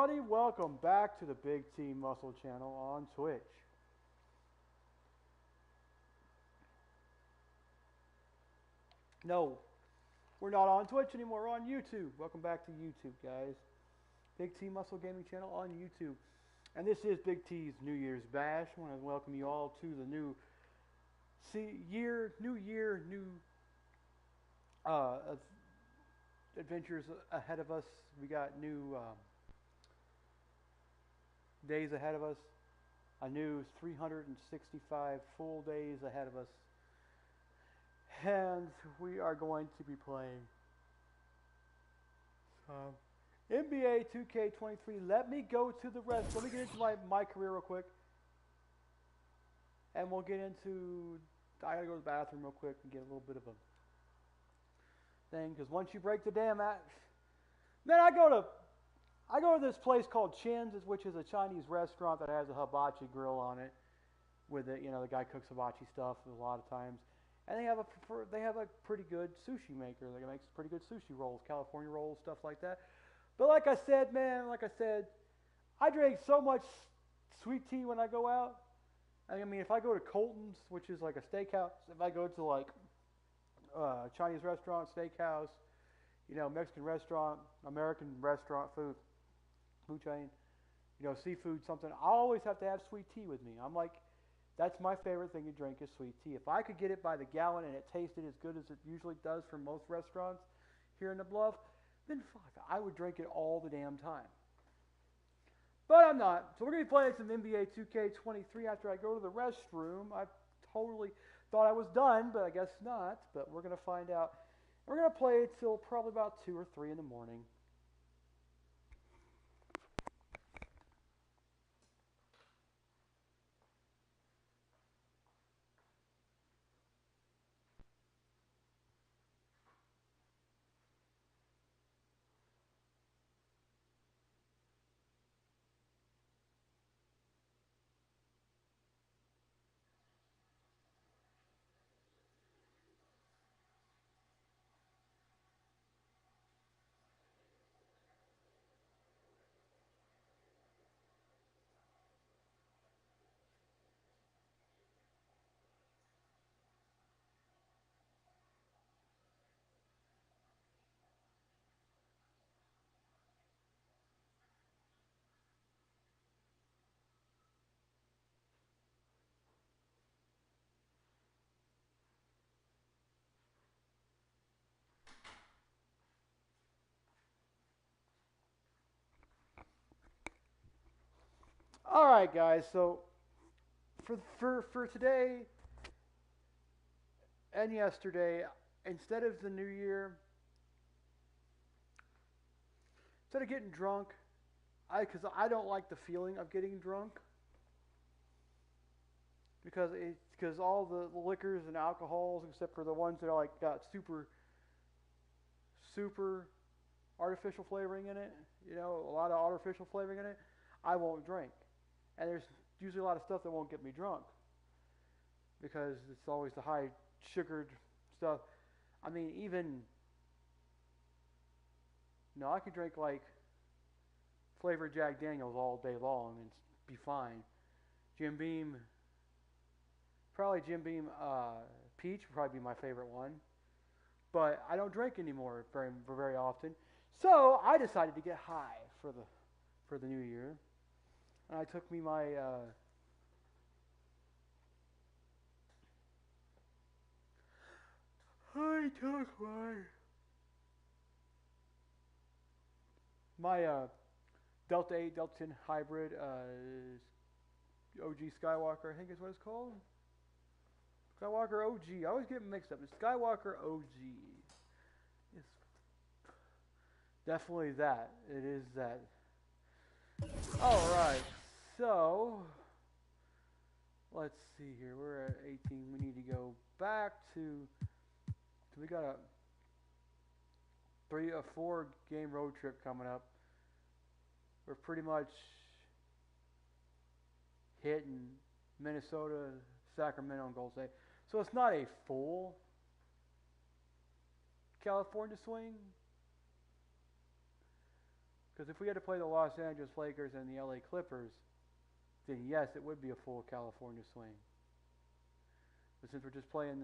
everybody, welcome back to the Big T Muscle channel on Twitch. No, we're not on Twitch anymore, we're on YouTube. Welcome back to YouTube, guys. Big T Muscle Gaming channel on YouTube. And this is Big T's New Year's Bash. I want to welcome you all to the new adventures ahead of us. We got new days ahead of us. A new 365 full days ahead of us. And we are going to be playing NBA2K23. Let me go to the rest. Let me get into my career real quick. And we'll get into... I gotta go to the bathroom real quick and get a little bit of a thing. Because once you break the damn act... Then I go to this place called Chin's, which is a Chinese restaurant that has a hibachi grill on it. With it, you know, the guy cooks hibachi stuff a lot of times. And they have a pretty good sushi maker that makes pretty good sushi rolls, California rolls, stuff like that. But like I said, man, I drink so much sweet tea when I go out. I mean, if I go to Colton's, which is like a steakhouse, if I go to like Chinese restaurant, steakhouse, you know, Mexican restaurant, American restaurant, food chain, you know, seafood, something, I always have to have sweet tea with me. I'm like, that's my favorite thing to drink is sweet tea. If I could get it by the gallon and it tasted as good as it usually does from most restaurants here in the Bluff, then fuck, I would drink it all the damn time. But I'm not. So we're going to be playing some NBA 2K23 after I go to the restroom. I totally thought I was done, but I guess not. But we're going to find out. We're going to play it till probably about 2 or 3 in the morning. All right, guys. So for today and yesterday, instead of the new year, instead of getting drunk, because I don't like the feeling of getting drunk, because all the liquors and alcohols, except for the ones that are like got super artificial flavoring in it, you know, a lot of artificial flavoring in it, I won't drink. And there's usually a lot of stuff that won't get me drunk because it's always the high sugared stuff. I mean, I could drink like flavored Jack Daniels all day long and be fine. Jim Beam Peach would probably be my favorite one. But I don't drink anymore very often. So I decided to get high for the new year. And I took me my Delta 8, Delta 10 hybrid OG Skywalker, I think is what it's called. Skywalker OG. I always get them mixed up. It's Skywalker OG. It's definitely that. It is that. Alright, so let's see here. We're at 18. We need to go back to. We got a 3 or 4 game road trip coming up. We're pretty much hitting Minnesota, Sacramento, and Golden State. So it's not a full California swing. Because if we had to play the Los Angeles Lakers and the LA Clippers, then yes, it would be a full California swing. But since we're just playing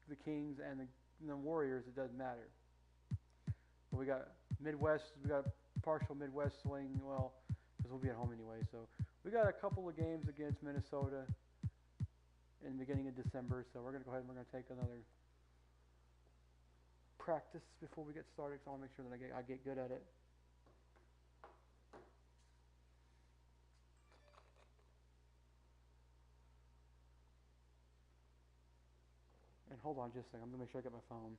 the Kings and the Warriors, it doesn't matter. But we got Midwest, we got partial Midwest swing, well, because we'll be at home anyway. So we got a couple of games against Minnesota in the beginning of December. So we're going to go ahead and we're going to take another practice before we get started. So I want to make sure that I get good at it. And hold on just a second. I'm going to make sure I get my phone.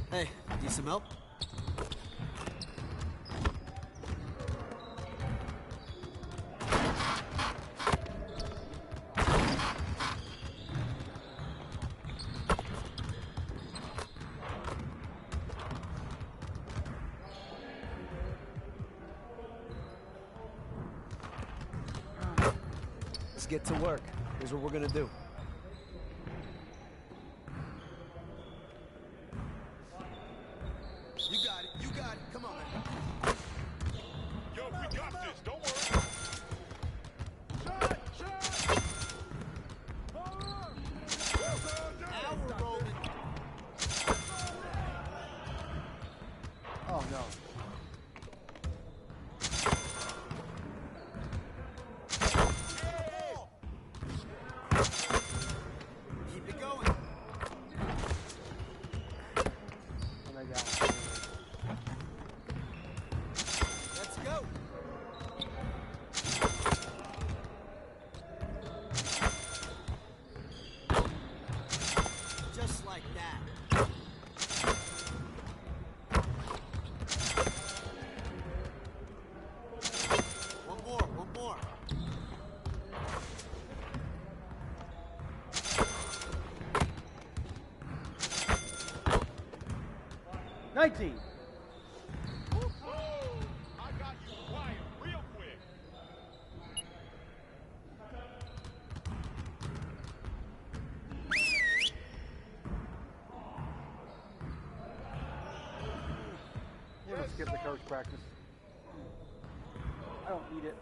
Hey, need some help? Let's get to work. Here's what we're gonna do. You got it. Come on, man. Yo, we got this. Don't worry. Shot! Now we're rolling. Oh, no. Keep it going. Oh, my God. Let's go. Just like that. One more. 19. I got you quiet real quick. We're going to skip the coach practice. I don't need it.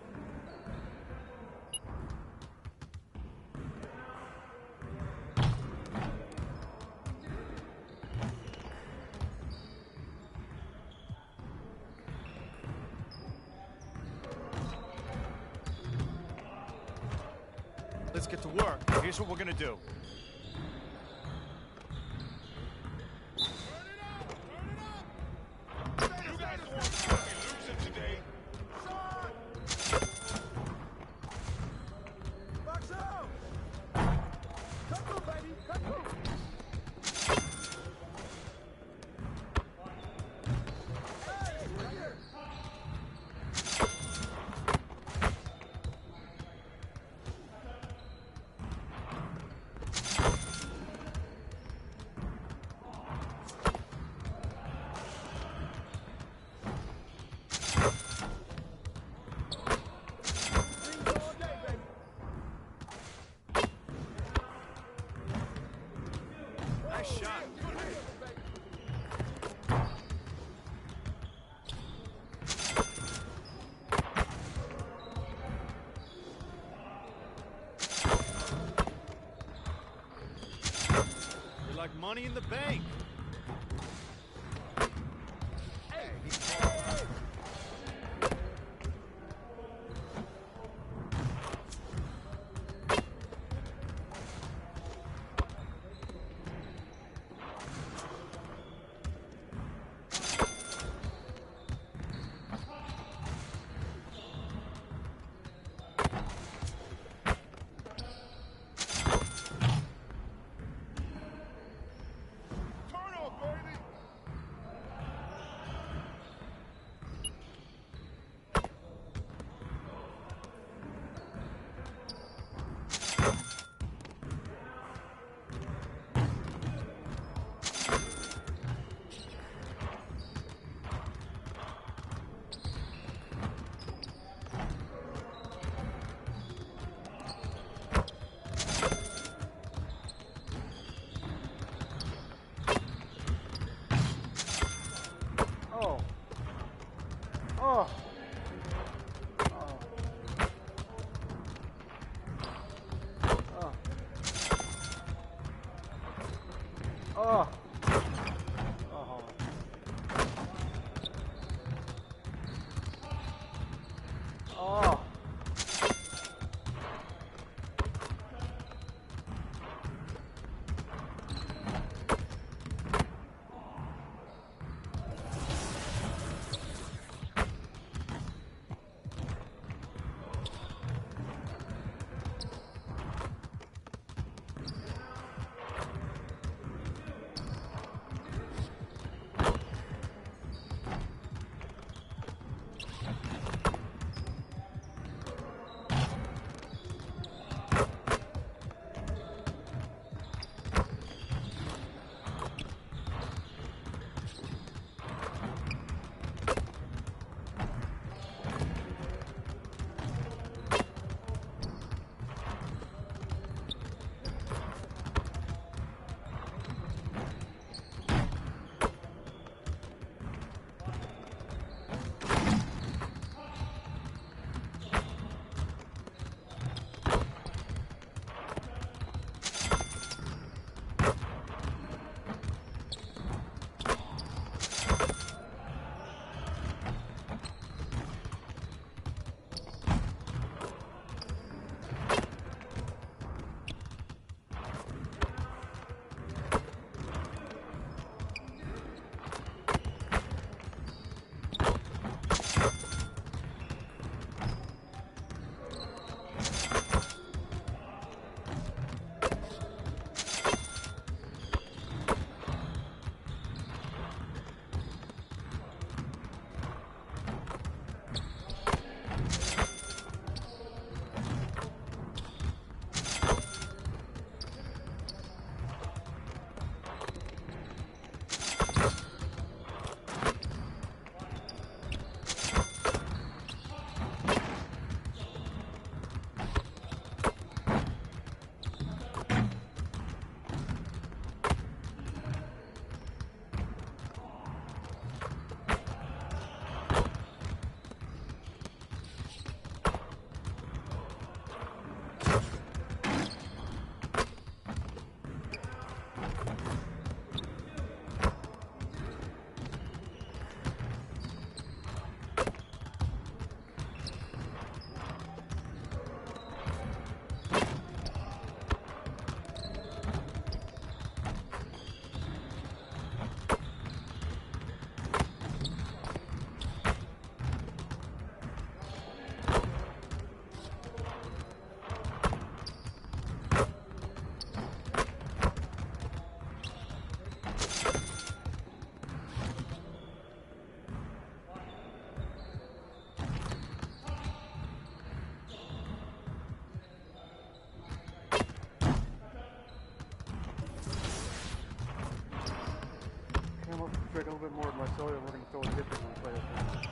Let's get to work. Here's what we're gonna do. You guys don't want to be losing today. Box out! Come on, baby! Come on! Hey, right here! Nice shot. You're like money in the bank. Oh. Oh. Oh. I'm going to drink a little bit more of my soda and we're going to throw a dip in and play this thing.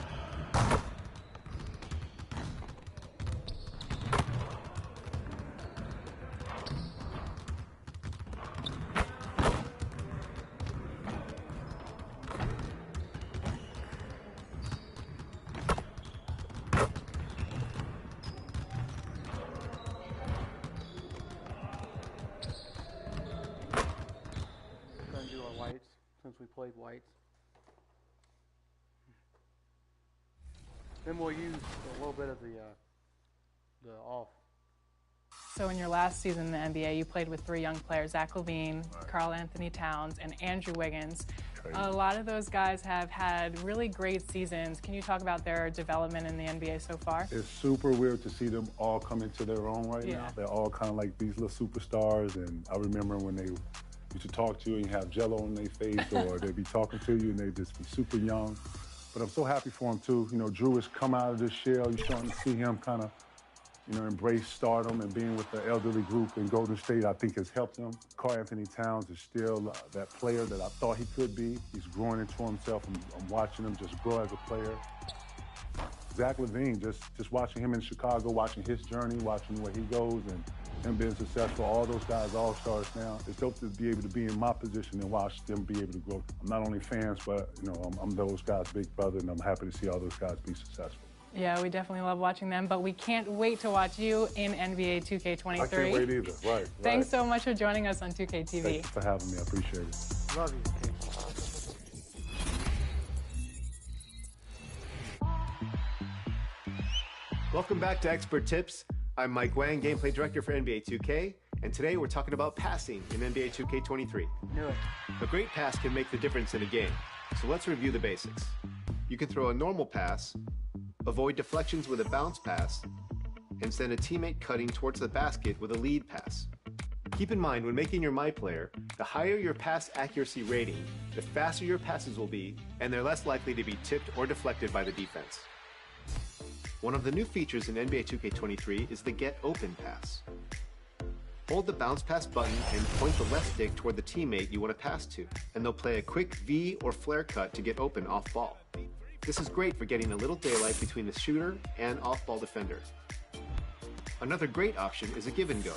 Trying to do our whites since we played whites. Then we'll use a little bit of the off. So in your last season in the NBA, you played with 3 young players, Zach LaVine, Karl Anthony Towns, and Andrew Wiggins. A lot of those guys have had really great seasons. Can you talk about their development in the NBA so far? It's super weird to see them all come into their own right now. They're all kind of like these little superstars, and I remember when they used to talk to you and you have jello on their face, or they'd be talking to you and they'd just be super young. But I'm so happy for him too. You know, Drew has come out of this shell. You're starting to see him kind of, you know, embrace stardom, and being with the elderly group in Golden State, I think has helped him. Karl Anthony Towns is still that player that I thought he could be. He's growing into himself. I'm watching him just grow as a player. Zach LaVine, just watching him in Chicago, watching his journey, watching where he goes, and him being successful. All those guys all-stars now. It's dope to be able to be in my position and watch them be able to grow. I'm not only fans, but you know, I'm those guys' big brother, and I'm happy to see all those guys be successful. Yeah, we definitely love watching them, but we can't wait to watch you in NBA 2K23. I can't wait either. Right. Thanks so much for joining us on 2K TV. Thank you for having me. I appreciate it. Love you, King. Welcome back to Expert Tips. I'm Mike Wang, Gameplay Director for NBA 2K, and today we're talking about passing in NBA 2K23. Knew it. A great pass can make the difference in a game, so let's review the basics. You can throw a normal pass, avoid deflections with a bounce pass, and send a teammate cutting towards the basket with a lead pass. Keep in mind, when making your My Player, the higher your pass accuracy rating, the faster your passes will be, and they're less likely to be tipped or deflected by the defense. One of the new features in NBA 2K23 is the Get Open pass. Hold the bounce pass button and point the left stick toward the teammate you want to pass to, and they'll play a quick V or flare cut to get open off ball. This is great for getting a little daylight between the shooter and off-ball defender. Another great option is a give and go.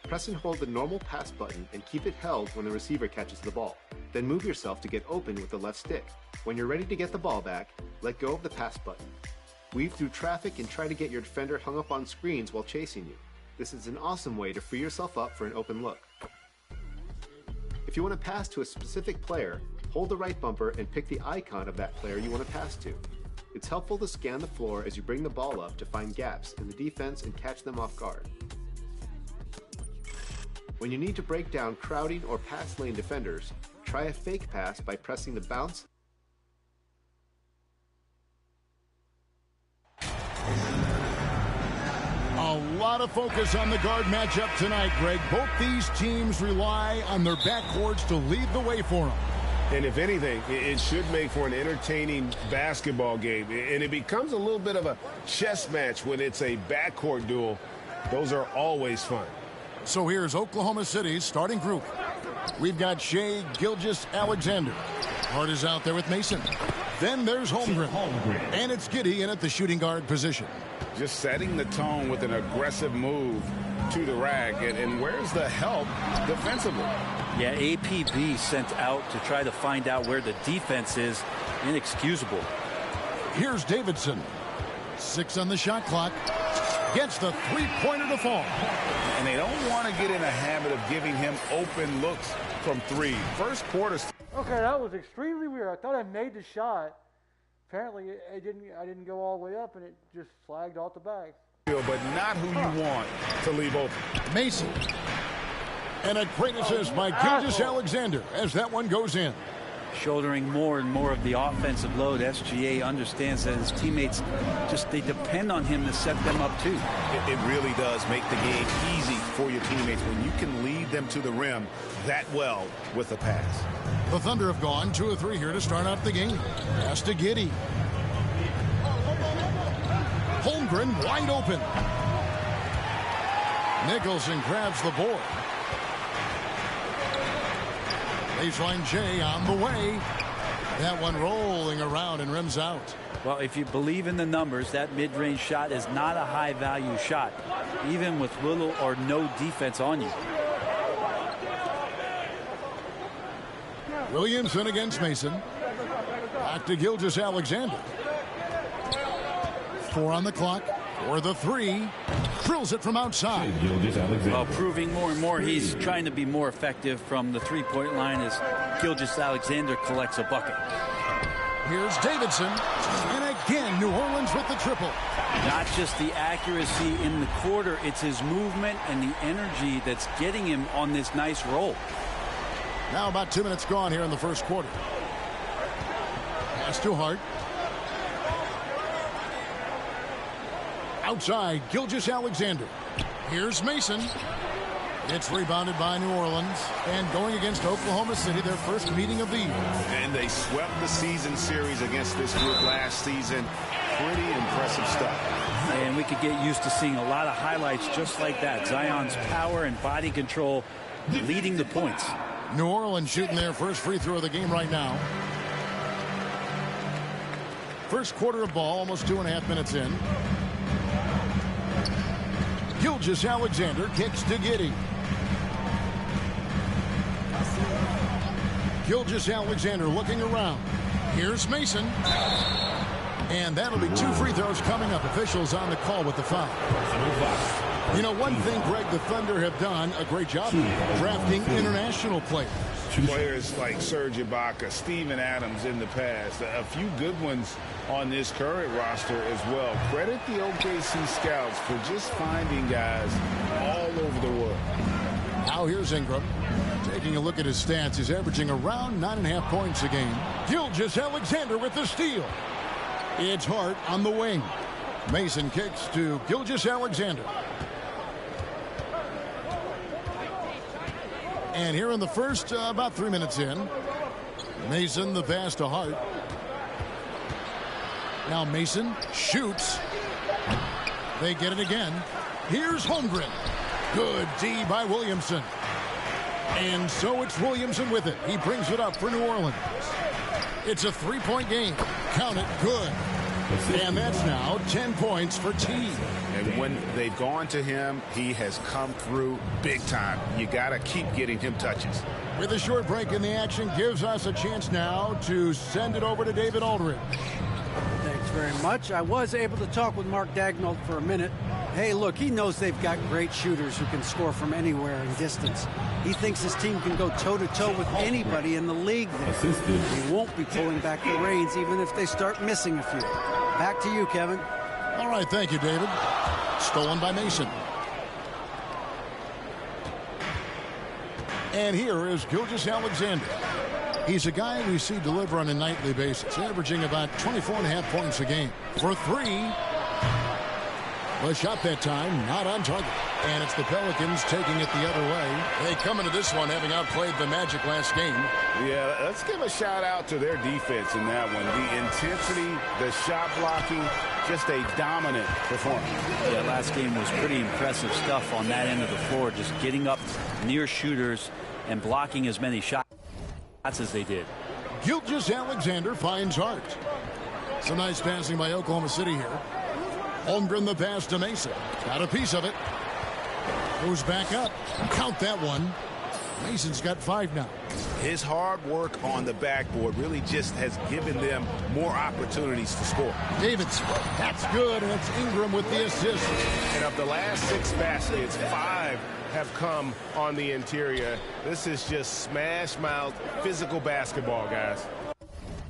Press and hold the normal pass button and keep it held when the receiver catches the ball. Then move yourself to get open with the left stick. When you're ready to get the ball back, let go of the pass button. Weave through traffic and try to get your defender hung up on screens while chasing you. This is an awesome way to free yourself up for an open look. If you want to pass to a specific player, hold the right bumper and pick the icon of that player you want to pass to. It's helpful to scan the floor as you bring the ball up to find gaps in the defense and catch them off guard. When you need to break down crowding or pass lane defenders, try a fake pass by pressing the bounce A lot of focus on the guard matchup tonight, Greg. Both these teams rely on their backcourts to lead the way for them. And if anything, it should make for an entertaining basketball game. And it becomes a little bit of a chess match when it's a backcourt duel. Those are always fun. So here's Oklahoma City's starting group. We've got Shai Gilgeous-Alexander. Hart is out there with Mason. Then there's Holmgren. And it's Giddey in at the shooting guard position. Just setting the tone with an aggressive move to the rack. And where's the help defensively? Yeah, APB sent out to try to find out where the defense is. Inexcusable. Here's Davidson. 6 on the shot clock. Gets the three-pointer to fall. And they don't want to get in a habit of giving him open looks from 3. First quarter. Okay, that was extremely weird. I thought I made the shot. Apparently, I didn't go all the way up, and it just flagged off the back. But not who you want to leave open. Mason. And a great assist by Gilgeous-Alexander as that one goes in. Shouldering more and more of the offensive load. SGA understands that his teammates they depend on him to set them up too. It really does make the game easy for your teammates when you can lead them to the rim that well with a pass. The Thunder have gone 2 of 3 here to start out the game. Pass to Giddey. Holmgren wide open. Nicholson grabs the board. Baseline J on the way. That one rolling around and rims out. Well, if you believe in the numbers, that mid-range shot is not a high-value shot, even with little or no defense on you. Williamson against Mason. Back to Gilgeous-Alexander. 4 on the clock for the 3. Drills it from outside. Well, proving more and more he's trying to be more effective from the three-point line as Gilgeous-Alexander collects a bucket. Here's Davidson. And again, New Orleans with the triple. Not just the accuracy in the quarter, it's his movement and the energy that's getting him on this nice roll. Now about 2 minutes gone here in the first quarter. Pass to Hart. Outside, Gilgeous-Alexander. Here's Mason. It's rebounded by New Orleans. And going against Oklahoma City, their first meeting of the year. And they swept the season series against this group last season. Pretty impressive stuff. And we could get used to seeing a lot of highlights just like that. Zion's power and body control leading the points. New Orleans shooting their first free throw of the game right now. First quarter of ball, almost 2.5 minutes in. Gilgeous-Alexander kicks to Giddey. Gilgeous-Alexander looking around. Here's Mason. And that'll be 2 free throws coming up. Officials on the call with the foul. You know, one thing, Greg, the Thunder have done a great job drafting international players. players like Serge Ibaka, Steven Adams in the past, a few good ones on this current roster as well. Credit the OKC scouts for just finding guys all over the world. Now here's Ingram. Taking a look at his stats, he's averaging around 9.5 points a game. Gilgeous-Alexander with the steal. It's Hart on the wing. Mason kicks to Gilgeous-Alexander. And here in the first, about 3 minutes in, Mason the pass to Hart. Now Mason shoots. They get it again. Here's Holmgren. Good D by Williamson. And so it's Williamson with it. He brings it up for New Orleans. It's a 3-point game. Count it. Good. And that's now 10 points for T. And when they've gone to him, he has come through big time. You got to keep getting him touches. With a short break in the action, gives us a chance now to send it over to David Aldridge. Thanks very much. I was able to talk with Mark Dagnall for a minute. Hey, look, he knows they've got great shooters who can score from anywhere in distance. He thinks his team can go toe-to-toe with anybody in the league there. He won't be pulling back the reins even if they start missing a few. Back to you, Kevin. All right, thank you, David. Stolen by Mason. And here is Gilgeous-Alexander. He's a guy we see deliver on a nightly basis, averaging about 24.5 points a game. For three, was shot that time, not on target. And it's the Pelicans taking it the other way. They come into this one having outplayed the Magic last game. Yeah, let's give a shout out to their defense in that one. The intensity, the shot blocking, just a dominant performance. Yeah, last game was pretty impressive stuff on that end of the floor, just getting up near shooters and blocking as many shots as they did. Gilgeous-Alexander finds Hart. Some nice passing by Oklahoma City here. Holmgren the pass to Mason. Got a piece of it. Goes back up. Count that one. Mason's got 5 now. His hard work on the backboard really just has given them more opportunities to score. Davidson. That's good, and it's Ingram with the assist. And of the last 6 baskets, 5 have come on the interior. This is just smash-mouth physical basketball, guys.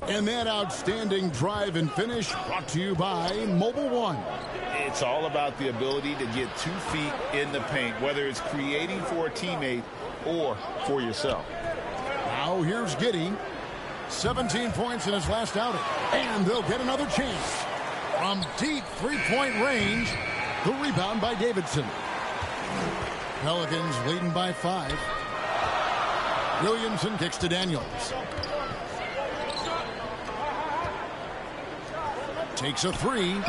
And that outstanding drive and finish brought to you by Mobile One. It's all about the ability to get 2 feet in the paint, whether it's creating for a teammate or for yourself. Now here's Giddey. 17 points in his last outing. And they'll get another chance. From deep 3-point range, the rebound by Davidson. Pelicans leading by 5. Williamson kicks to Daniels. Takes a 3.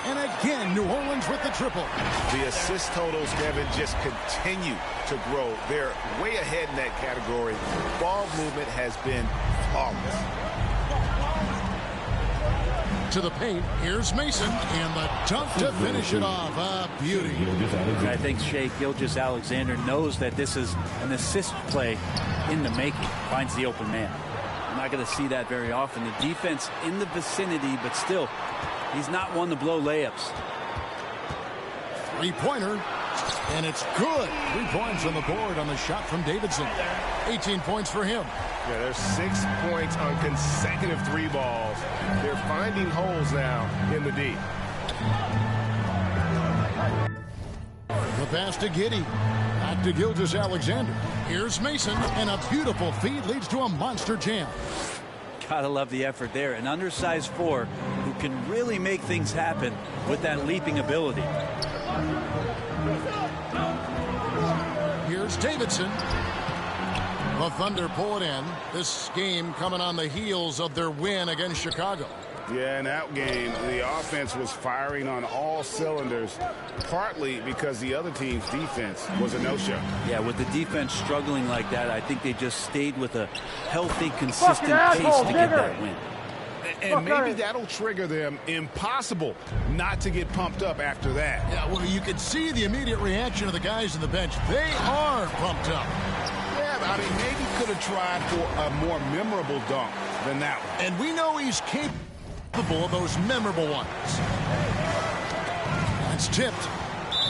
And again, New Orleans with the triple. The assist totals, Kevin, just continue to grow. They're way ahead in that category. Ball movement has been flawless. To the paint, here's Mason, and the dunk to finish it off. A beauty. I think Shai Gilgeous-Alexander knows that this is an assist play in the making. Finds the open man. I'm not going to see that very often. The defense in the vicinity, but still, he's not one to blow layups. 3-pointer, and it's good. 3 points on the board on the shot from Davidson. 18 points for him. Yeah, there's 6 points on consecutive 3 balls. They're finding holes now in the D. The pass to Giddey. Back to Gilgeous-Alexander. Here's Mason, and a beautiful feed leads to a monster jam. Gotta love the effort there. An undersized 4 who can really make things happen with that leaping ability. Here's Davidson. The Thunder pull it in. This game coming on the heels of their win against Chicago. Yeah, in that game, the offense was firing on all cylinders, partly because the other team's defense was a no-show. Yeah, with the defense struggling like that, I think they just stayed with a healthy, consistent pace to get that win. And maybe that'll trigger them. Impossible not to get pumped up after that. Yeah, well, you could see the immediate reaction of the guys on the bench. They are pumped up. Yeah, I mean, maybe could have tried for a more memorable dunk than that one. And we know he's capable of those memorable ones. It's tipped.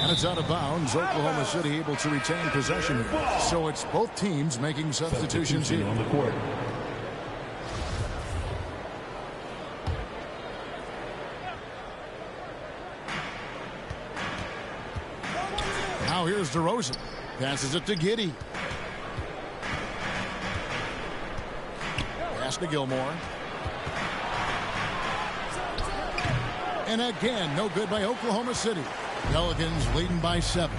And it's out of bounds. Oklahoma City able to retain possession. So it's both teams making substitutions here. On the court. Now here's DeRozan. Passes it to Giddey. Pass to Gilmore. And again, no good by Oklahoma City. Pelicans leading by 7.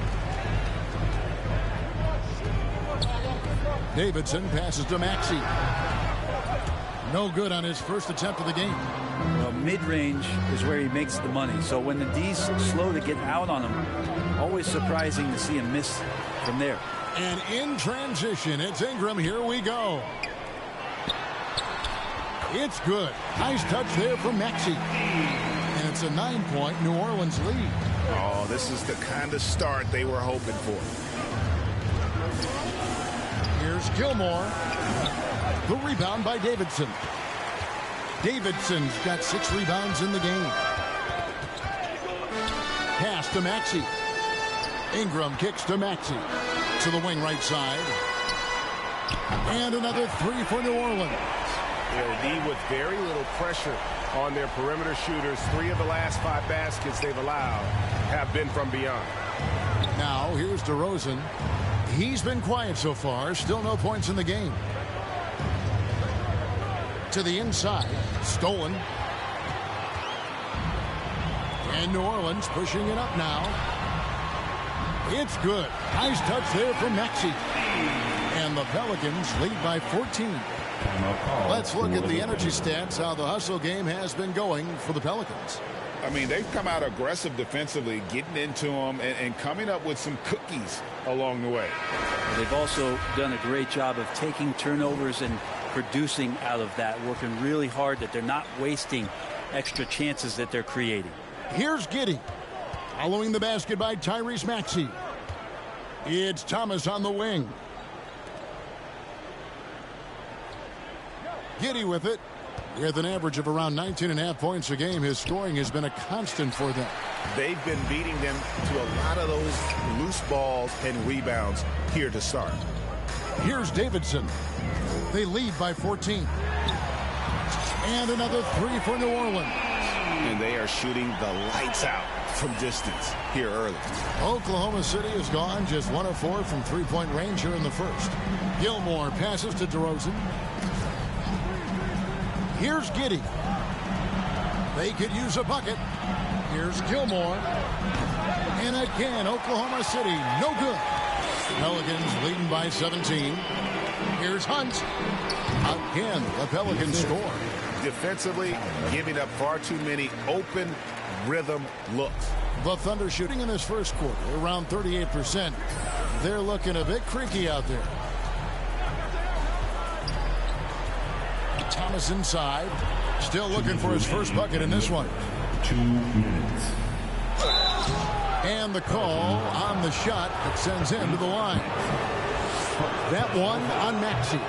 Davidson passes to Maxey. No good on his first attempt of the game. Well, mid-range is where he makes the money. So when the D's slow to get out on him, always surprising to see him miss from there. And in transition, it's Ingram. Here we go. It's good. Nice touch there from Maxey. And it's a 9-point New Orleans lead. Oh, this is the kind of start they were hoping for. Here's Gilmore. The rebound by Davidson. Davidson's got 6 rebounds in the game. Pass to Maxey. Ingram kicks to Maxey. To the wing right side. And another 3 for New Orleans. They're D with very little pressure on their perimeter shooters. 3 of the last 5 baskets they've allowed have been from beyond. Now here's DeRozan. He's been quiet so far. Still no points in the game. To the inside. Stolen. And New Orleans pushing it up now. It's good. Nice touch there from Maxey. And the Pelicans lead by 14. Let's look at the energy stats, how the hustle game has been going for the Pelicans. I mean, they've come out aggressive defensively, getting into them and coming up with some cookies along the way. They've also done a great job of taking turnovers and producing out of that, working really hard that they're not wasting extra chances that they're creating. Here's Giddey. Following the basket by Tyrese Maxey. It's Thomas on the wing. Giddey with it. With an average of around 19.5 points a game, his scoring has been a constant for them. They've been beating them to a lot of those loose balls and rebounds here to start. Here's Davidson. They lead by 14. And another 3 for New Orleans. And they are shooting the lights out from distance here early. Oklahoma City has gone just 1 of 4 from three-point range here in the first. Gilmore passes to DeRozan. Here's Giddey. They could use a bucket. Here's Gilmore. And again, Oklahoma City, no good. Pelicans leading by 17. Here's Hunt. Again, the Pelicans score. Defensively, giving up far too many open rhythm looks. The Thunder shooting in this first quarter, around 38%. They're looking a bit creaky out there. Thomas inside. Still looking for his first bucket in this one. 2 minutes. And the call on the shot that sends him to the line. That one on Maxey.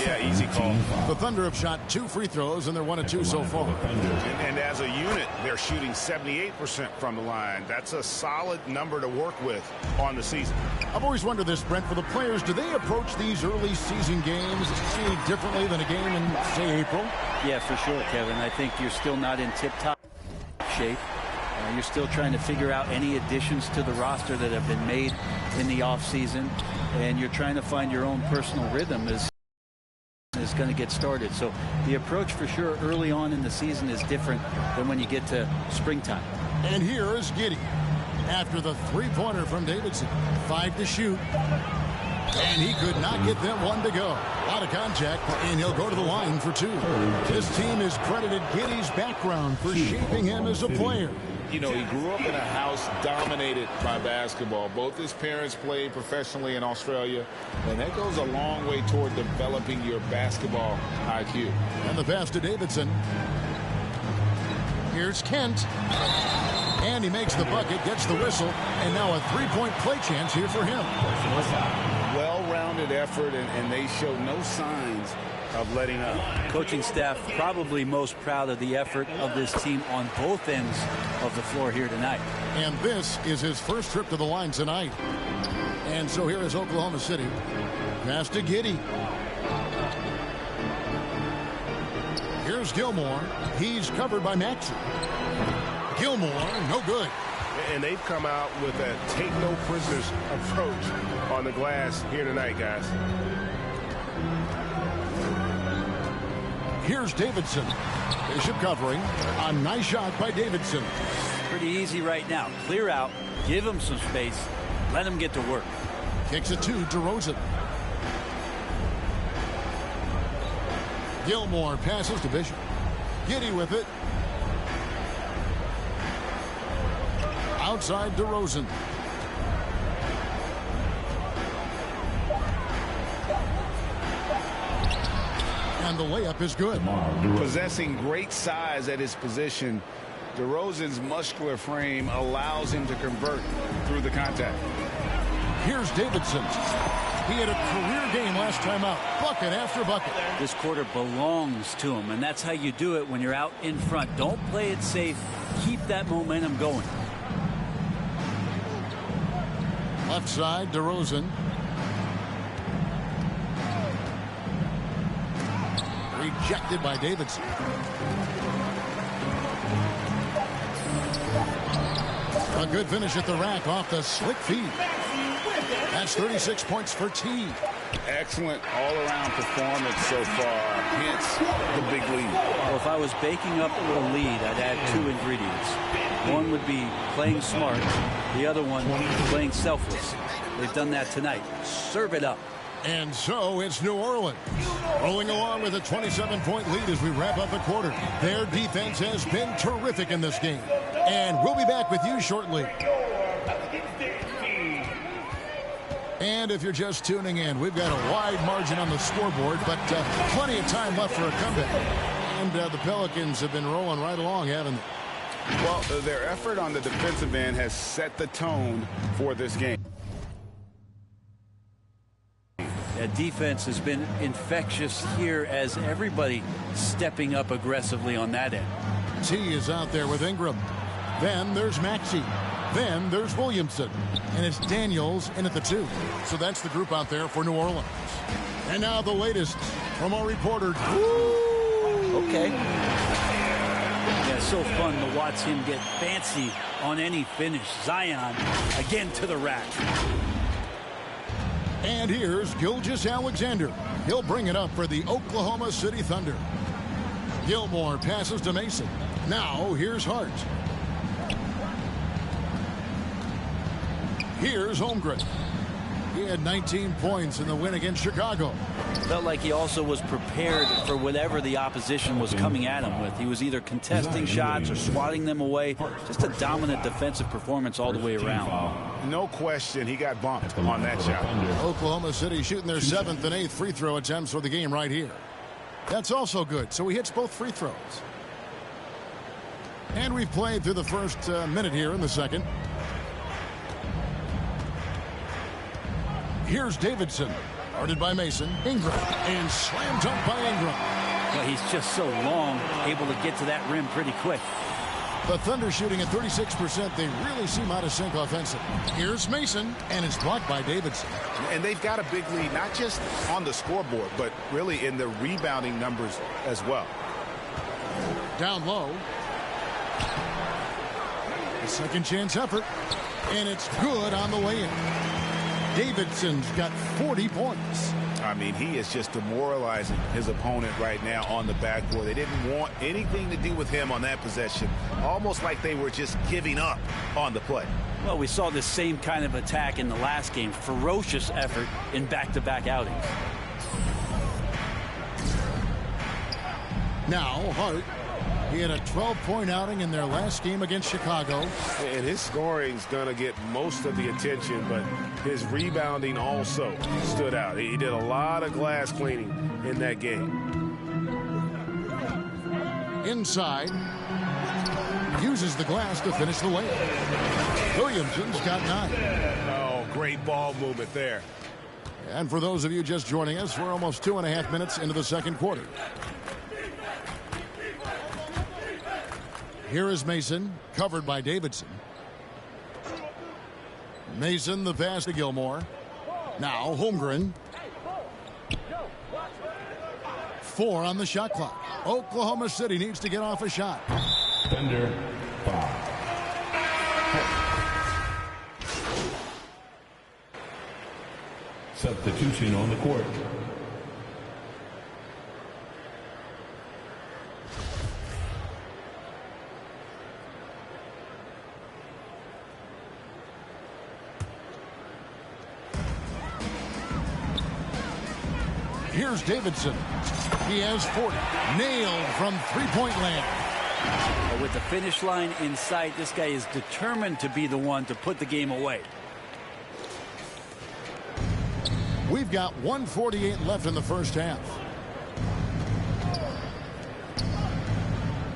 Yeah, easy call. The Thunder have shot 2 free throws, and they're 1 of 2 so far. And as a unit, they're shooting 78% from the line. That's a solid number to work with on the season. I've always wondered this, Brent, for the players, do they approach these early season games any differently than a game in, say, April? Yeah, for sure, Kevin. I think you're still not in tip-top shape. You're still trying to figure out any additions to the roster that have been made in the offseason, and you're trying to find your own personal rhythm as is going to get started. So the approach for sure early on in the season is different than when you get to springtime. And here is Giddey after the three-pointer from Davidson. 5 to shoot. And he could not get them 1 to go. A lot of contact, and he'll go to the line for 2. This team has credited Giddey's background for shaping him as a player. You know, he grew up in a house dominated by basketball. Both his parents played professionally in Australia, and that goes a long way toward developing your basketball IQ. And the pass to Davidson. Here's Kent. And he makes the bucket, gets the whistle, and now a 3-point play chance here for him. well-rounded effort, and they show no signs of letting up. Coaching staff probably most proud of the effort of this team on both ends of the floor here tonight. And this is his first trip to the line tonight. And so here is Oklahoma City. Pass to Giddey. Here's Gilmore. He's covered by Maxey. Gilmore, no good. And they've come out with a take no prisoners approach on the glass here tonight, guys. Here's Davidson. Bishop covering. A nice shot by Davidson. Pretty easy right now. Clear out. Give him some space. Let him get to work. Kicks it to DeRozan. Gilmore passes to Bishop. Giddey with it. Outside DeRozan. And the layup is good. Possessing great size at his position, DeRozan's muscular frame allows him to convert through the contact. Here's Davidson. He had a career game last time out. Bucket after bucket. This quarter belongs to him, and that's how you do it when you're out in front. Don't play it safe. Keep that momentum going. Left side, DeRozan. Rejected by Davidson. A good finish at the rack off the slick feed. That's 36 points for T. Excellent all-around performance so far, hence the big lead. Well, if I was baking up a lead, I'd add two ingredients. One would be playing smart. The other one, playing selfless. They've done that tonight. Serve it up. And so it's New Orleans rolling along with a 27-point lead as we wrap up the quarter. Their defense has been terrific in this game. And we'll be back with you shortly. And if you're just tuning in, we've got a wide margin on the scoreboard, but plenty of time left for a comeback. And the Pelicans have been rolling right along, haven't they? Well, their effort on the defensive end has set the tone for this game. That defense has been infectious here as everybody stepping up aggressively on that end. T is out there with Ingram. Then there's Maxey. Then there's Williamson. And it's Daniels in at the 2. So that's the group out there for New Orleans. And now the latest from our reporter. Okay. Yeah, it's so fun to watch him get fancy on any finish. Zion again to the rack. And here's Gilgeous-Alexander. He'll bring it up for the Oklahoma City Thunder. Gilmore passes to Mason. Now here's Hart. Here's Holmgren. He had 19 points in the win against Chicago. Felt like he also was prepared for whatever the opposition was coming at him with. He was either contesting shots or swatting them away. Just a dominant defensive performance all the way around. No question, he got bumped on that shot. Oklahoma City shooting their 7th and 8th free throw attempts for the game right here. That's also good. So he hits both free throws. And we've played through the first minute here in the second. Here's Davidson. Guarded by Mason. Ingram. And slam dunk by Ingram. Well, he's just so long, able to get to that rim pretty quick. The Thunder shooting at 36%. They really seem out of sync offensively. Here's Mason, and it's blocked by Davidson. And they've got a big lead, not just on the scoreboard, but really in the rebounding numbers as well. Down low. A second chance effort. And it's good on the way in. Davidson's got 40 points. I mean, he is just demoralizing his opponent right now on the backboard. They didn't want anything to do with him on that possession. Almost like they were just giving up on the play. Well, we saw this same kind of attack in the last game. Ferocious effort in back-to-back outings. Now, Hart. He had a 12-point outing in their last game against Chicago. And his scoring's going to get most of the attention, but his rebounding also stood out. He did a lot of glass cleaning in that game. Inside. Uses the glass to finish the layup. Williamson's got 9. Oh, great ball movement there. And for those of you just joining us, we're almost 2.5 minutes into the second quarter. Here is Mason, covered by Davidson. Mason, the pass to Gilmore. Now Holmgren. 4 on the shot clock. Oklahoma City needs to get off a shot. Defender, foul. Substitution on the court. Here's Davidson. He has 40. Nailed from three-point land. With the finish line in sight, this guy is determined to be the one to put the game away. We've got 1:48 left in the first half.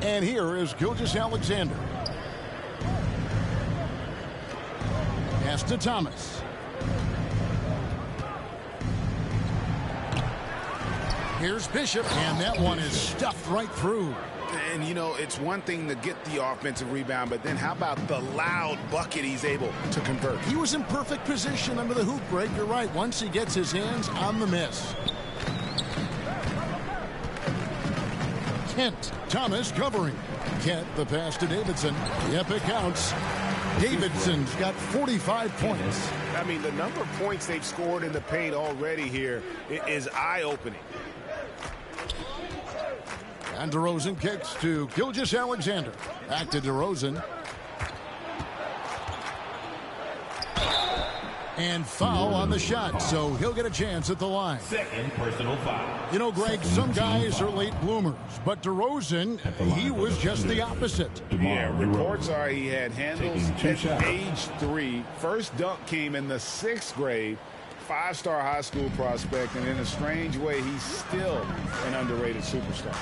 And here is Gilgeous-Alexander. Pass to Thomas. Here's Bishop, and that one is stuffed right through. And, you know, it's one thing to get the offensive rebound, but then how about the loud bucket he's able to convert? He was in perfect position under the hoop break. You're right. Once he gets his hands on the miss. Kent, Thomas covering. Kent, the pass to Davidson. Yep, it counts. Davidson's got 45 points. I mean, the number of points they've scored in the paint already here is eye-opening. And DeRozan kicks to Gilgeous-Alexander. Back to DeRozan. And foul on the shot, so he'll get a chance at the line. Second personal foul. You know, Greg, some guys are late bloomers, but DeRozan, he was just the opposite. Yeah, reports are he had handles at age 3. First dunk came in the 6th grade. 5-star high school prospect, and in a strange way, he's still an underrated superstar.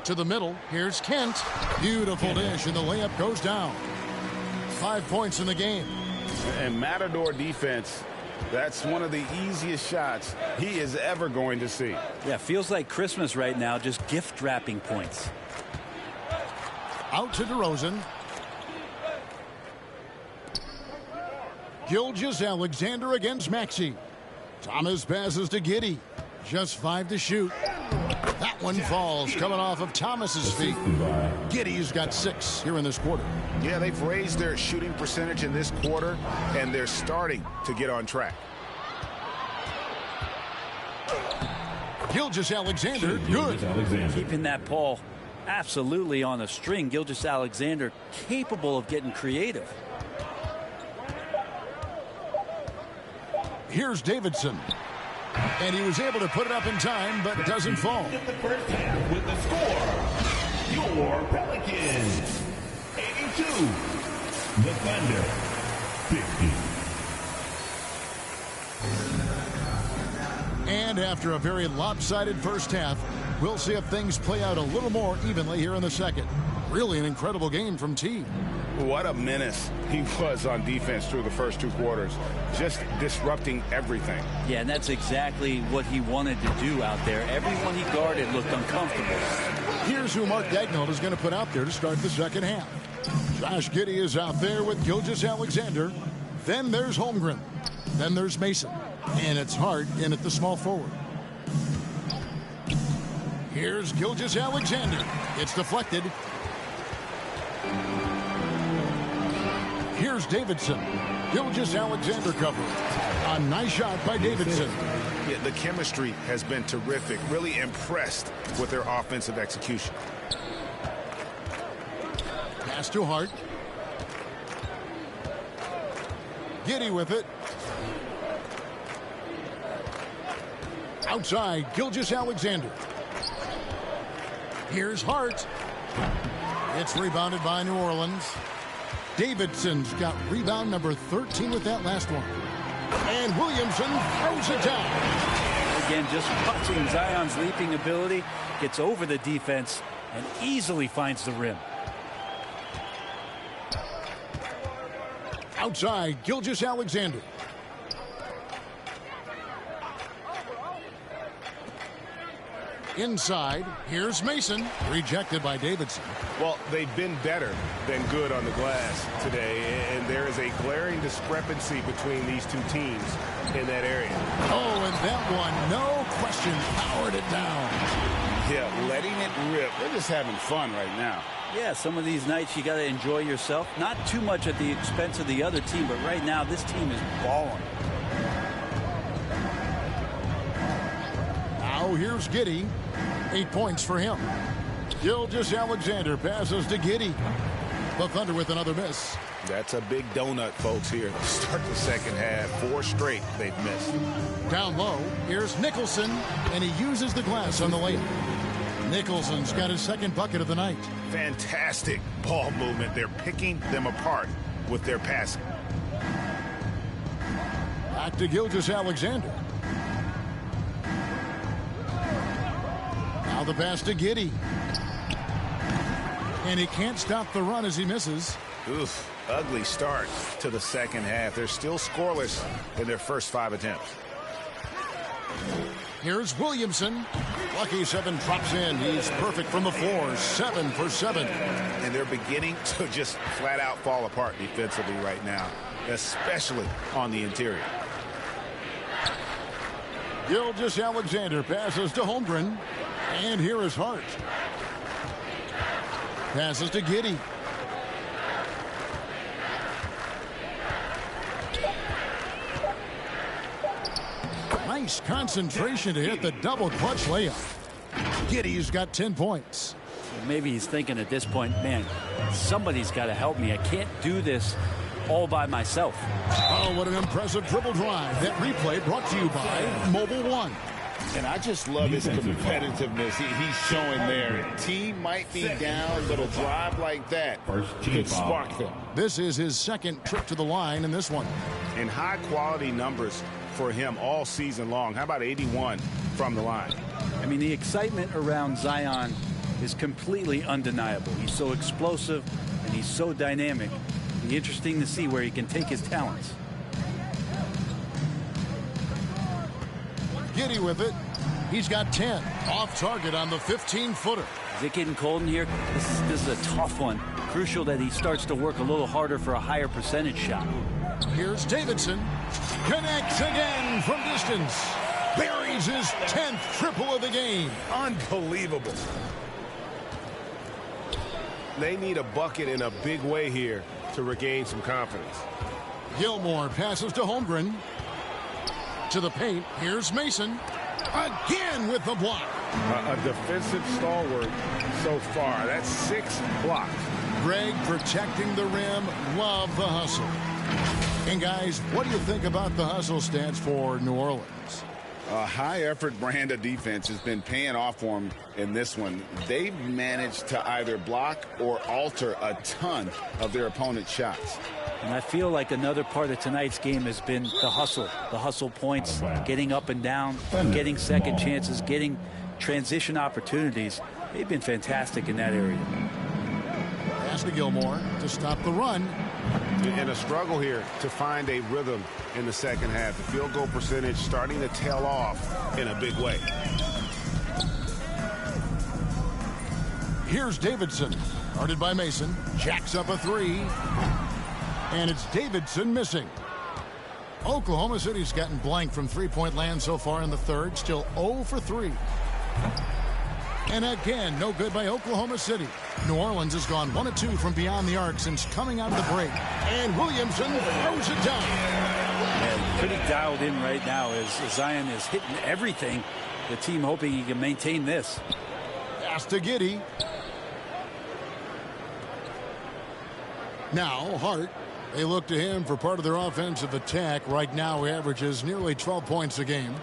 To the middle, here's Kent. Beautiful dish, and the layup goes down. 5 points in the game. And Matador defense, that's one of the easiest shots he is ever going to see. Yeah, feels like Christmas right now, just gift wrapping points. Out to DeRozan. Gilgeous-Alexander against Maxey. Thomas passes to Giddey. Just 5 to shoot. That one falls coming off of Thomas's feet. Giddey's got 6 here in this quarter. Yeah, they've raised their shooting percentage in this quarter, and they're starting to get on track. Gilgeous-Alexander, good. Keeping that ball absolutely on a string. Gilgeous-Alexander capable of getting creative. Here's Davidson. And he was able to put it up in time, but doesn't fall. In the first half with the score, your Pelicans, 82. The Thunder, 50. And after a very lopsided first half, we'll see if things play out a little more evenly here in the second. Really an incredible game from T. What a menace he was on defense through the first 2 quarters. Just disrupting everything. Yeah, and that's exactly what he wanted to do out there. Everyone he guarded looked uncomfortable. Here's who Mark Daigneault is going to put out there to start the second half. Josh Giddey is out there with Gilgeous-Alexander. Then there's Holmgren. Then there's Mason. And it's Hart in at the small forward. Here's Gilgeous-Alexander. It's deflected. Here's Davidson. Gilgeous-Alexander cover. A nice shot by Davidson. Yeah, the chemistry has been terrific. Really impressed with their offensive execution. Pass to Hart. Giddey with it. Outside, Gilgeous-Alexander. Here's Hart. It's rebounded by New Orleans. Davidson's got rebound number 13 with that last one. And Williamson throws it down. Again, just watching Zion's leaping ability, gets over the defense and easily finds the rim. Outside, Gilgeous-Alexander. Inside, here's Mason. Rejected by Davidson. Well, they've been better than good on the glass today, and there is a glaring discrepancy between these two teams in that area. Oh, and that one, no question, powered it down. Yeah, letting it rip. They're just having fun right now. Yeah, some of these nights you got to enjoy yourself. Not too much at the expense of the other team, but right now this team is balling. Now here's Giddey. 8 points for him. Gilgeous-Alexander passes to Giddey. The Thunder with another miss. That's a big donut, folks, here to start the second half. 4 straight they've missed. Down low, here's Nicholson, and he uses the glass on the layup. Nicholson's got his second bucket of the night. Fantastic ball movement. They're picking them apart with their passing. Back to Gilgeous-Alexander. Now the pass to Giddey. And he can't stop the run as he misses. Oof, ugly start to the second half. They're still scoreless in their first 5 attempts. Here's Williamson. Lucky 7 drops in. He's perfect from the floor. 7 for 7. And they're beginning to just flat out fall apart defensively right now, especially on the interior. Gilgeous-Alexander passes to Holmgren. And here is Hart. Passes to Giddey. Nice concentration to hit the double clutch layup. Giddey's got 10 points. Maybe he's thinking at this point, man, somebody's got to help me. I can't do this all by myself. Oh, what an impressive dribble drive. That replay brought to you by Mobile One. And I just love his competitiveness he's showing there. Team might be down, but a drive like that could spark them. This is his second trip to the line in this one. And high-quality numbers for him all season long. How about 81 from the line? I mean, the excitement around Zion is completely undeniable. He's so explosive and he's so dynamic. It'll be interesting to see where he can take his talents. Giddey with it. He's got 10. Off target on the 15-footer. Is it getting cold in here? This is a tough one. Crucial that he starts to work a little harder for a higher percentage shot. Here's Davidson. Connects again from distance. Buries his 10th triple of the game. Unbelievable. They need a bucket in a big way here to regain some confidence. Gilmore passes to Holmgren. To the paint. Here's Mason. Again with the block. A defensive stalwart so far. That's 6 blocks. Greg protecting the rim. Love the hustle. And guys, what do you think about the hustle stats for New Orleans? A high-effort brand of defense has been paying off for them in this one. They've managed to either block or alter a ton of their opponent's shots. And I feel like another part of tonight's game has been the hustle points, getting up and down, getting second chances, getting transition opportunities. They've been fantastic in that area. Pass to Gilmore to stop the run. And a struggle here to find a rhythm in the second half. The field goal percentage starting to tail off in a big way. Here's Davidson. Guarded by Mason. Jacks up a 3. And it's Davidson missing. Oklahoma City's gotten blank from three-point land so far in the third. Still 0 for 3. And again, no good by Oklahoma City. New Orleans has gone 1 of 2 from beyond the arc since coming out of the break. And Williamson throws it down. And pretty dialed in right now as Zion is hitting everything. The team hoping he can maintain this. Pass to Giddey. Now Hart. They look to him for part of their offensive attack. Right now he averages nearly 12 points a game.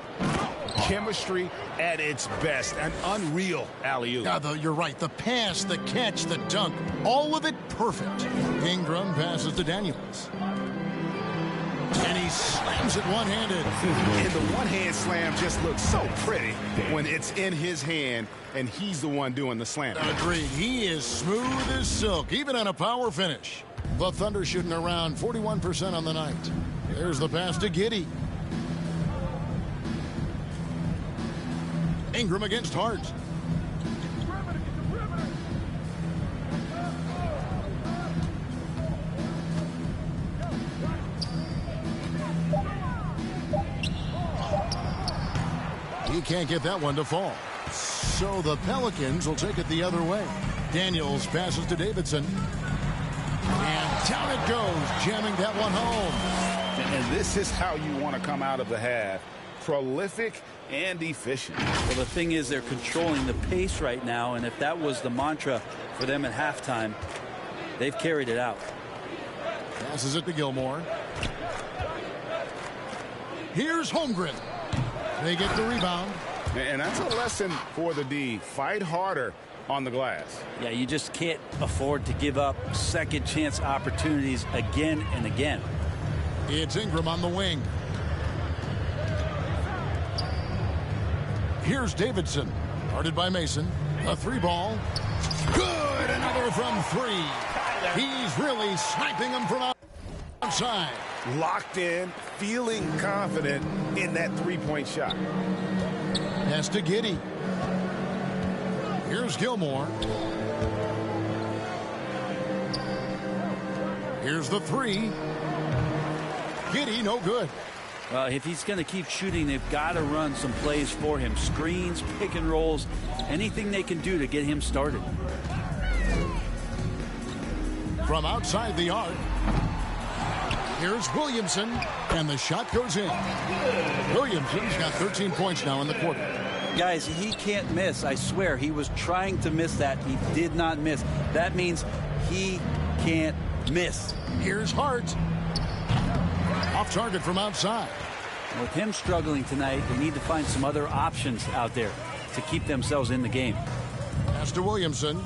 Chemistry at its best. An unreal alley-oop. Yeah, you're right. The pass, the catch, the dunk. All of it perfect. Ingram passes to Daniels. And he slams it one-handed. And the one-hand slam just looks so pretty when it's in his hand and he's the one doing the slam. Agreed. He is smooth as silk, even on a power finish. The Thunder shooting around 41% on the night. There's the pass to Giddey. Ingram against Hart. He can't get that one to fall. So the Pelicans will take it the other way. Daniels passes to Davidson. And down it goes, jamming that one home. And this is how you want to come out of the half. Prolific and efficient. Well, the thing is, they're controlling the pace right now, and if that was the mantra for them at halftime, they've carried it out. Passes it to Gilmore. Here's Holmgren. They get the rebound. And that's a lesson for the D. Fight harder on the glass. Yeah, you just can't afford to give up second chance opportunities again and again. It's Ingram on the wing. Here's Davidson. Guarded by Mason. A three ball. Good. Another from three. He's really sniping them from outside. Locked in, feeling confident in that three-point shot. Pass to Giddey. Here's Gilmore. Here's the three. Giddey, no good. Well, if he's going to keep shooting, they've got to run some plays for him. Screens, pick and rolls, anything they can do to get him started. From outside the arc. Here's Williamson, and the shot goes in. Williamson's got 13 points now in the quarter. Guys, he can't miss. I swear, he was trying to miss that. He did not miss. That means he can't miss. Here's Hart. Off target from outside. With him struggling tonight, they need to find some other options out there to keep themselves in the game. Pass to Williamson.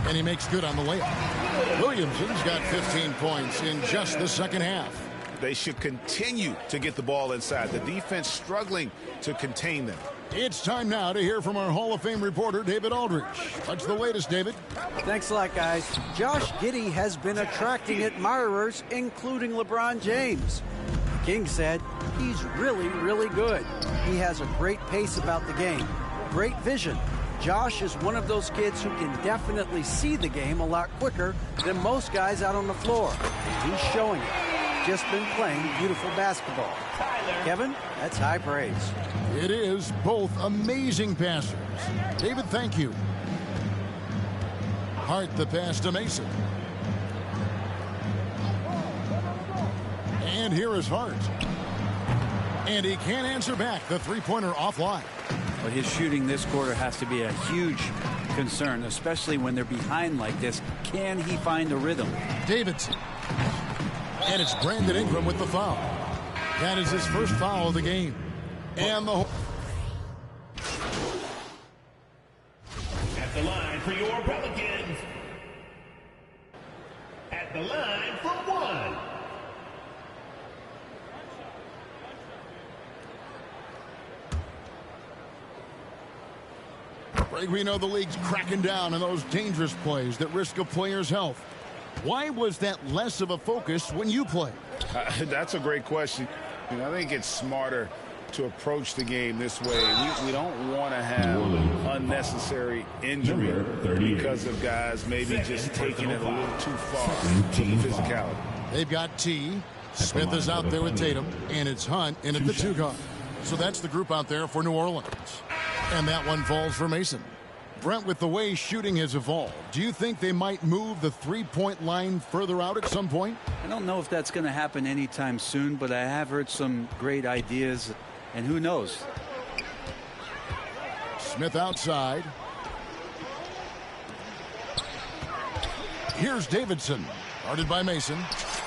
And he makes good on the layup. Williamson's got 15 points in just the second half. They should continue to get the ball inside. The defense struggling to contain them. It's time now to hear from our Hall of Fame reporter, David Aldridge. What's the latest, David? Thanks a lot, guys. Josh Giddey has been attracting admirers, including LeBron James. King said he's really, really good. He has a great pace about the game, great vision. Josh is one of those kids who can definitely see the game a lot quicker than most guys out on the floor. And he's showing it. Just been playing beautiful basketball. Kevin, that's high praise. It is. Both amazing passers. David, thank you. Hart the pass to Mason. And here is Hart. And he can't answer back. The three-pointer offline. But his shooting this quarter has to be a huge concern, especially when they're behind like this. Can he find a rhythm? Davidson. And it's Brandon Ingram with the foul. That is his first foul of the game. And the At the line for your Pelicans. At the line for one. Greg, we know the league's cracking down on those dangerous plays that risk a player's health. Why was that less of a focus when you played? That's a great question. I think it's smarter to approach the game this way. We don't want to have unnecessary injury because of guys maybe just taking it a little too far to the physicality. They've got T. Smith is out there with Tatum, and it's Hunt in at the two guard. So that's the group out there for New Orleans. And that one falls for Mason. Brent, with the way shooting has evolved, do you think they might move the three-point line further out at some point? I don't know if that's going to happen anytime soon, but I have heard some great ideas, and who knows? Smith outside. Here's Davidson, guarded by Mason,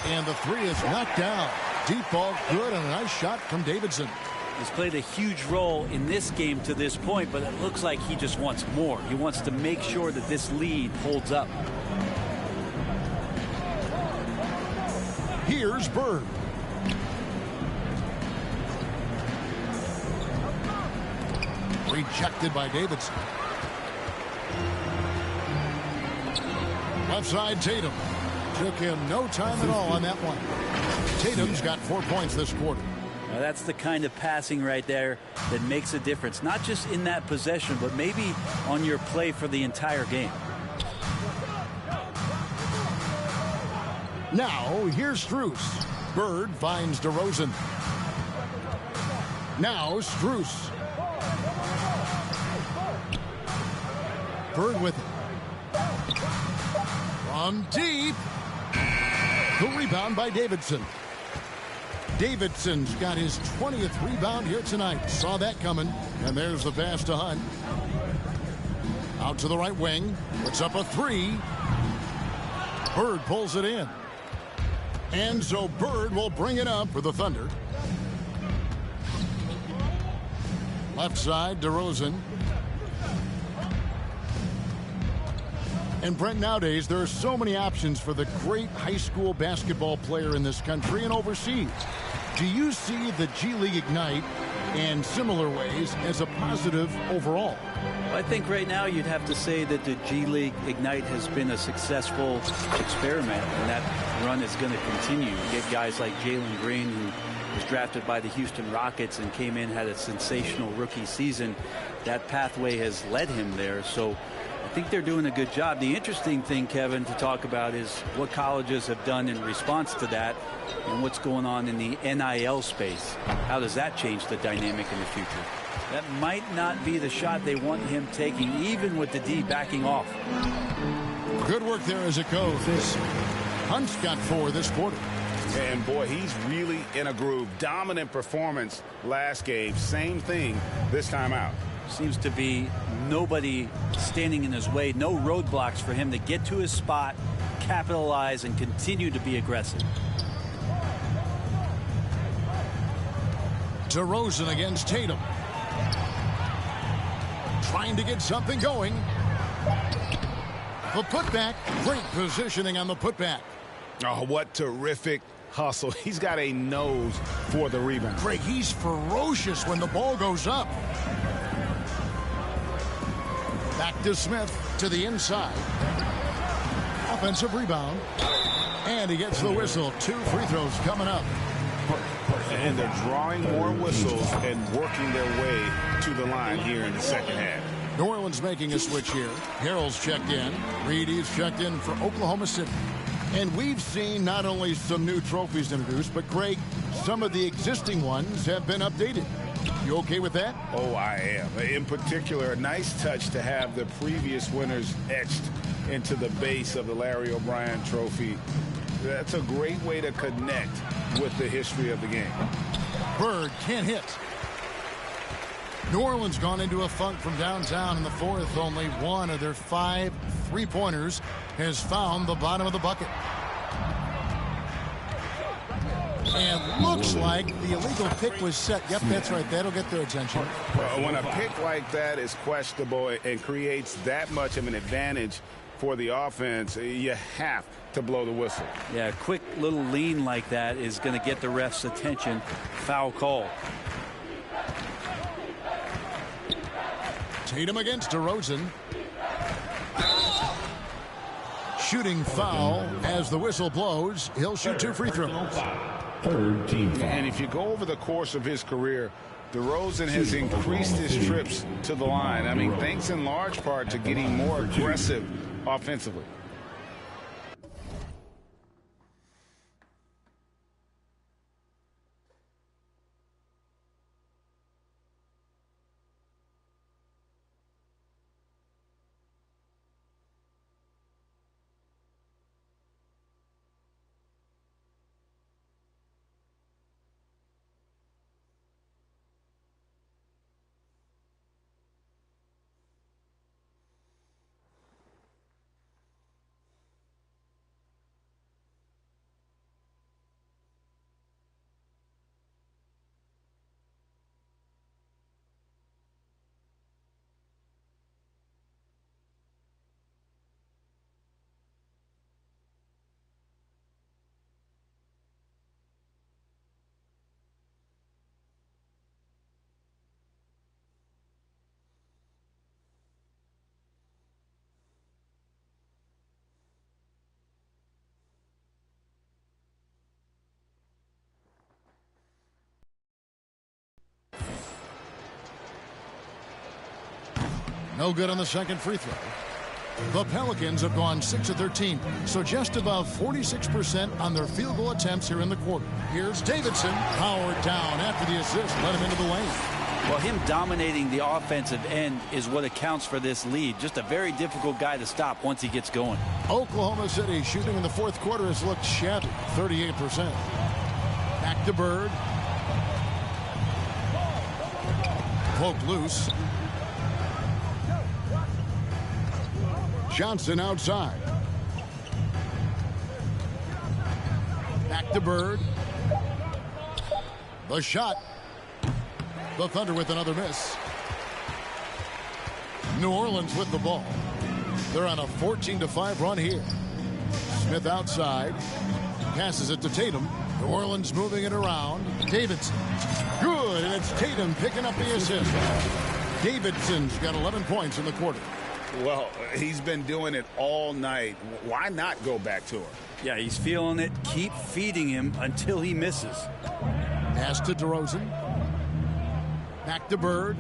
and the three is knocked down. Deep ball, good, and a nice shot from Davidson. He's played a huge role in this game to this point, but it looks like he just wants more. He wants to make sure that this lead holds up. Here's Bird. Rejected by Davidson. Left side, Tatum. Took him no time at all on that one. Tatum's got 4 points this quarter. Now that's the kind of passing right there that makes a difference, not just in that possession, but maybe on your play for the entire game. Now, here's Strus. Bird finds DeRozan. Now, Strus. Bird with it. From deep. The rebound by Davidson. Davidson's got his 20th rebound here tonight. Saw that coming. And there's the pass to Hunt. Out to the right wing. Puts up a three. Bird pulls it in. And so Bird will bring it up for the Thunder. Left side, DeRozan. And Brent, nowadays there are so many options for the great high school basketball player in this country and overseas. Do you see the G League Ignite in similar ways as a positive overall? Well, I think right now you'd have to say that the G League Ignite has been a successful experiment, and that run is going to continue. You get guys like Jalen Green, who was drafted by the Houston Rockets and came in, had a sensational rookie season. That pathway has led him there, so I think they're doing a good job. The interesting thing, Kevin, to talk about is what colleges have done in response to that and what's going on in the NIL space. How does that change the dynamic in the future? That might not be the shot they want him taking, even with the D backing off. Good work there as it goes. Hunt's got 4 this quarter. And boy, he's really in a groove. Dominant performance last game. Same thing this time out. Seems to be nobody standing in his way, no roadblocks for him to get to his spot, capitalize, and continue to be aggressive. DeRozan against Tatum. Trying to get something going. The putback. Great positioning on the putback. Oh, what terrific hustle. He's got a nose for the rebound. Greg, he's ferocious when the ball goes up. Back to Smith to the inside. Offensive rebound. And he gets the whistle. 2 free throws coming up. And they're drawing more whistles and working their way to the line here in the second half. New Orleans making a switch here. Harrell's checked in. Reedy's checked in for Oklahoma City. And we've seen not only some new trophies introduced, but Greg, some of the existing ones have been updated. You okay with that? Oh, I am. In particular, a nice touch to have the previous winners etched into the base of the Larry O'Brien trophy. That's a great way to connect with the history of the game. Bird can't hit. New Orleans gone into a funk from downtown in the fourth. Only one of their 5 3-pointers has found the bottom of the bucket. And looks like the illegal pick was set. Yep, that's right. That'll get their attention. When a pick like that is questionable and creates that much of an advantage for the offense, you have to blow the whistle. Yeah, a quick little lean like that is going to get the ref's attention. Foul call. Tatum against DeRozan. Shooting foul as the whistle blows. He'll shoot 2 free throws. Third team foul. And if you go over the course of his career, DeRozan has increased his trips to the line. I mean, thanks in large part to getting more aggressive offensively. No good on the second free throw. The Pelicans have gone 6 of 13, so just above 46% on their field goal attempts here in the quarter. Here's Davidson, powered down after the assist, let him into the lane. Well, him dominating the offensive end is what accounts for this lead. Just a very difficult guy to stop once he gets going. Oklahoma City shooting in the fourth quarter has looked shabby, 38%. Back to Bird. Poked loose. Johnson outside. Back to Bird. The shot. The Thunder with another miss. New Orleans with the ball. They're on a 14-5 run here. Smith outside. Passes it to Tatum. New Orleans moving it around. Davidson. Good, and it's Tatum picking up the assist. Davidson's got 11 points in the quarter. Well, he's been doing it all night. Why not go back to him? Yeah, he's feeling it. Keep feeding him until he misses. Pass to DeRozan. Back to Bird.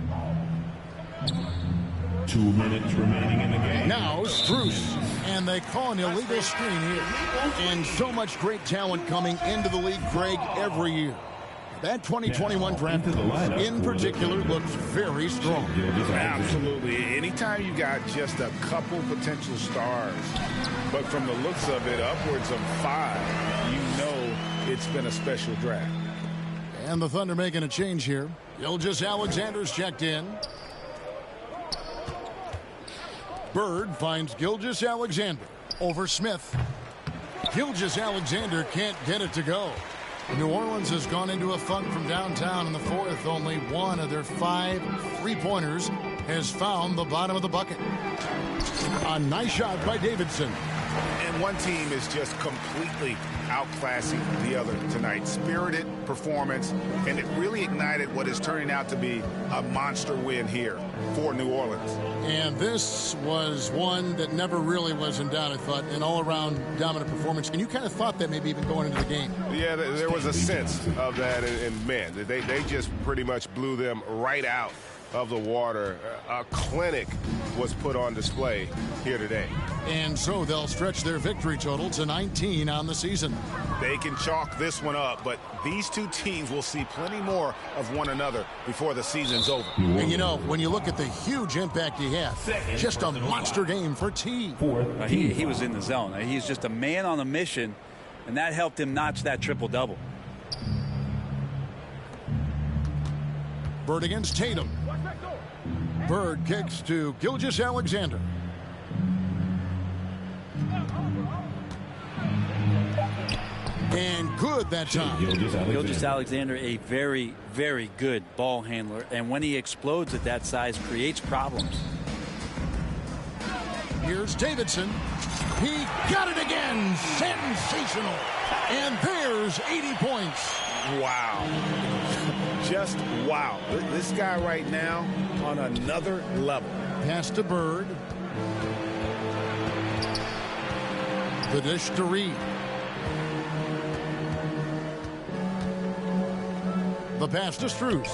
2 minutes remaining in the game. Now Strus. And they call an illegal screen here. And so much great talent coming into the league, Craig, every year. That 2021 draft in particular looks very strong. Absolutely. Anytime you got just a couple potential stars, but from the looks of it, upwards of 5, you know it's been a special draft. And the Thunder making a change here. Gilgeous Alexander's checked in. Bird finds Gilgeous Alexander over Smith. Gilgeous Alexander can't get it to go. New Orleans has gone into a funk from downtown in the fourth. Only one of their 5 3-pointers has found the bottom of the bucket. A nice shot by Davidson. And one team is just completely outclassing the other tonight. Spirited performance, and it really ignited what is turning out to be a monster win here for New Orleans. And this was one that never really was in doubt, I thought, an all-around dominant performance. And you kind of thought that maybe even going into the game. Yeah, there was a sense of that, and man, they just pretty much blew them right out of the water. A clinic was put on display here today. And so they'll stretch their victory total to 19 on the season. They can chalk this one up, but these two teams will see plenty more of one another before the season's over. And you know, when you look at the huge impact he had, just a monster game for T. He was in the zone. He's just a man on a mission, and that helped him notch that triple-double. Bird against Tatum. Bird kicks to Gilgeous Alexander. And good that time. Gilgeous Alexander, a very, very good ball handler. And when he explodes at that size, creates problems. Here's Davidson. He got it again. Sensational. And there's 80 points. Wow. Just wow. This guy right now on another level. Pass to Bird. The dish to Reed. The pass to Strus.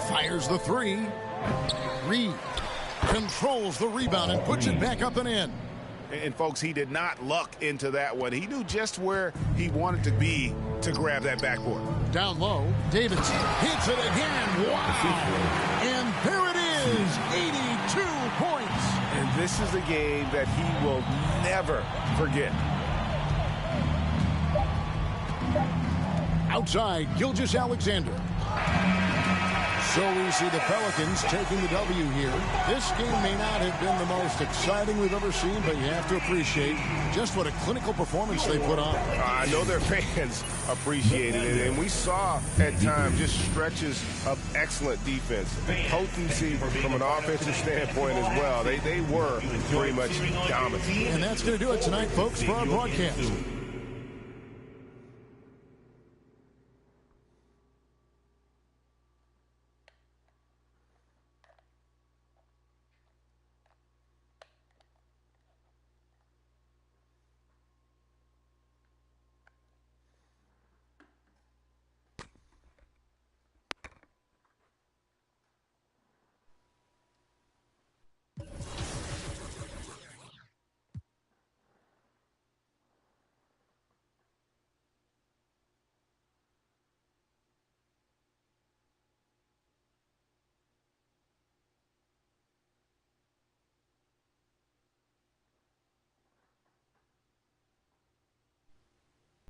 Fires the 3. Reed controls the rebound and puts it back up and in. And folks, he did not luck into that one. He knew just where he wanted to be to grab that backboard. Down low, Davidson hits it again. Wow. And there it is, 82 points. And this is a game that he will never forget. Outside, Gilgeous Alexander. So we see the Pelicans taking the W here. This game may not have been the most exciting we've ever seen, but you have to appreciate just what a clinical performance they put on. I know their fans appreciated it, and we saw at times just stretches of excellent defense, potency from an offensive standpoint as well. They were pretty much dominant. And that's going to do it tonight, folks, for our broadcast.